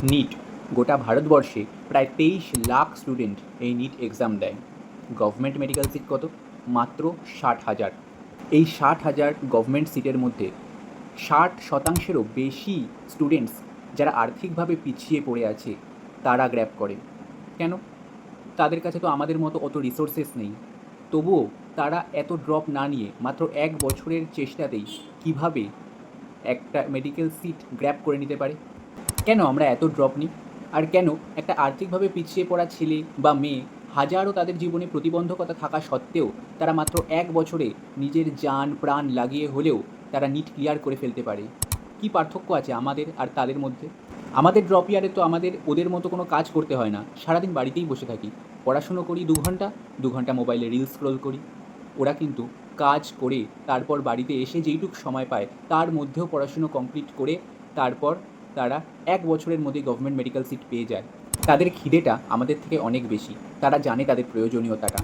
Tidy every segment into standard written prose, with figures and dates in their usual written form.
NEET গোটা ভারতবর্ষে প্রায় 23 লাখ স্টুডেন্ট এই নিট এক্সাম দেয়। গভর্নমেন্ট মেডিকেল সিট কত? মাত্র 60,000। এই 60,000 গভর্নমেন্ট সিটের মধ্যে 60%-এরও বেশি স্টুডেন্টস যারা আর্থিকভাবে পিছিয়ে পড়ে আছে তারা গ্র্যাব করে। কেন? তাদের কাছে তো আমাদের মতো অত রিসোর্সেস নেই। তবুও তারা এত ড্রপ না নিয়ে মাত্র 1 বছরের চেষ্টাতেই কীভাবে একটা মেডিকেল সিট গ্র্যাব করে নিতে পারে? কেন আমরা এত ড্রপ নিই? আর কেন একটা আর্থিকভাবে পিছিয়ে পড়া ছেলে বা মেয়ে হাজারো তাদের জীবনে প্রতিবন্ধকতা থাকা সত্ত্বেও তারা মাত্র 1 বছরে নিজের জান প্রাণ লাগিয়ে হলেও তারা নিট ক্লিয়ার করে ফেলতে পারে? কী পার্থক্য আছে আমাদের আর তাদের মধ্যে? আমাদের ড্রপ ইয়ারে তো আমাদের ওদের মতো কোনো কাজ করতে হয় না, সারাদিন বাড়িতেই বসে থাকি, পড়াশুনো করি 2 ঘন্টা, 2 ঘন্টা মোবাইলে রিলস স্ক্রোল করি। ওরা কিন্তু কাজ করে তারপর বাড়িতে এসে যেইটুকু সময় পায় তার মধ্যেও পড়াশুনো কমপ্লিট করে তারপর তারা 1 বছরের মধ্যেই গভর্নমেন্ট মেডিকেল সিট পেয়ে যায়। তাদের খিদেটা আমাদের থেকে অনেক বেশি, তারা জানে তাদের প্রয়োজনীয়তাটা।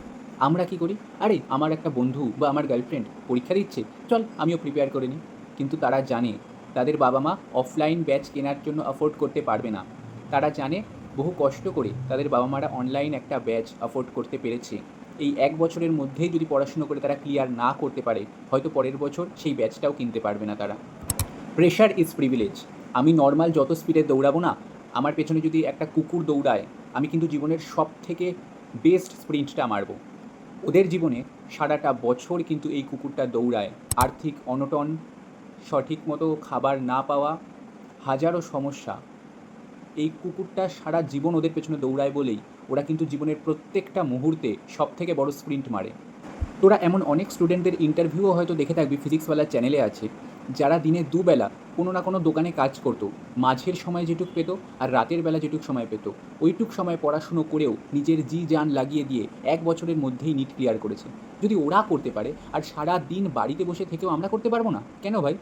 আমরা কি করি? আরে আমার একটা বন্ধু বা আমার গার্লফ্রেন্ড পরীক্ষা দিচ্ছে, চল আমিও প্রিপেয়ার করে নিই। কিন্তু তারা জানে তাদের বাবা মা অফলাইন ব্যাচ কেনার জন্য অ্যাফোর্ড করতে পারবে না। তারা জানে বহু কষ্ট করে তাদের বাবা মারা অনলাইন একটা ব্যাচ অ্যাফোর্ড করতে পেরেছে। এই 1 বছরের মধ্যেই যদি পড়াশুনো করে তারা ক্লিয়ার না করতে পারে, হয়তো পরের বছর সেই ব্যাচটাও কিনতে পারবে না তারা। Pressure is privilege. আমি নর্মাল যত স্পিডে দৌড়াবো না, আমার পেছনে যদি একটা কুকুর দৌড়ায়, আমি কিন্তু জীবনের সবথেকে বেস্ট স্প্রিন্টটা মারব। ওদের জীবনে সারাটা বছর কিন্তু এই কুকুরটা দৌড়ায়। আর্থিক অনটন, সঠিক মতো খাবার না পাওয়া, হাজারো সমস্যা। এই কুকুরটা সারা জীবন ওদের পেছনে দৌড়ায় বলেই ওরা কিন্তু জীবনের প্রত্যেকটা মুহূর্তে সবথেকে বড় স্প্রিন্ট মারে। তোরা এমন অনেক স্টুডেন্টদের ইন্টারভিউও হয়তো দেখে থাকবি, ফিজিক্সওয়ালার চ্যানেলে আছে, যারা দিনে দুবেলা কোনো না কোনো দোকানে কাজ করতো। মাঝের সময় যেটুক পেত আর রাতের বেলা যেটুক সময় পেত, ওইটুক সময় পড়াশুনো করেও নিজের জি জান লাগিয়ে দিয়ে 1 বছরের মধ্যেই নিট ক্লিয়ার করেছে। যদি ওরা করতে পারে আর সারা দিন বাড়িতে বসে থেকেও আমরা করতে পারবো না কেন ভাই?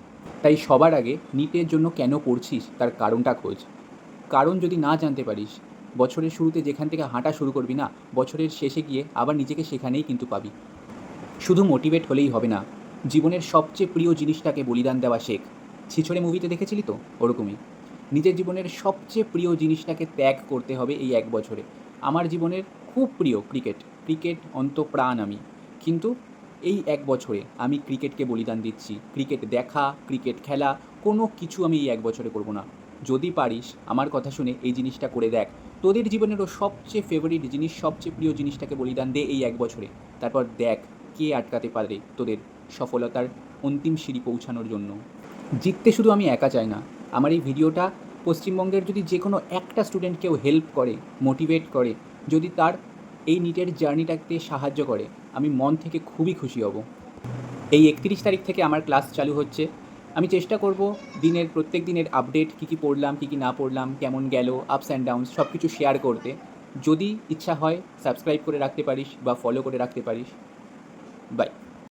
তাই সবার আগে নিটের জন্য কেন পড়ছিস তার কারণটা খোঁজ। কারণ যদি না জানতে পারিস, বছরের শুরুতে যেখান থেকে হাঁটা শুরু করবি না, বছরের শেষে গিয়ে আবার নিজেকে সেখানেই কিন্তু পাবি। শুধু মোটিভেট হলেই হবে না, জীবনের সবচেয়ে প্রিয় জিনিসটাকে বলিদান দেওয়া শেখ। ছিছড়ে মুভিতে দেখেছিলি তো, ওরকমই। নিজের জীবনের সবচেয়ে প্রিয় জিনিসটাকে ত্যাগ করতে হবে এই 1 বছরে। আমার জীবনের খুব প্রিয় ক্রিকেট, ক্রিকেট অন্তঃপ্রাণ আমি। কিন্তু এই 1 বছরে আমি ক্রিকেটকে বলিদান দিচ্ছি। ক্রিকেট দেখা, ক্রিকেট খেলা, কোনো কিছু আমি এই 1 বছরে করব না। যদি পারিস আমার কথা শুনে এই জিনিসটা করে দেখ। তোদের জীবনেরও সবচেয়ে ফেভারিট জিনিস, সবচেয়ে প্রিয় জিনিসটাকে বলিদান দে এই 1 বছরে। তারপর দেখ কে আটকাতে পারে তোদের সফলতার অন্তিম সিঁড়ি পৌঁছানোর জন্য। জিততে শুধু আমি একা চাই না, আমার এই ভিডিওটা পশ্চিমবঙ্গের যদি যে কোনো একটা স্টুডেন্টকেও হেল্প করে, মোটিভেট করে, যদি তার এই নিটের জার্নিটাতে সাহায্য করে, আমি মন থেকে খুবই খুশি হব। এই 31 তারিখ থেকে আমার ক্লাস চালু হচ্ছে। আমি চেষ্টা করব দিনের প্রত্যেক দিনের আপডেট, কী কী পড়লাম, কী কী না পড়লাম, কেমন গেল, আপস অ্যান্ড ডাউনস সব কিছু শেয়ার করতে। যদি ইচ্ছা হয় সাবস্ক্রাইব করে রাখতে পারিস বা ফলো করে রাখতে পারিস। বাই।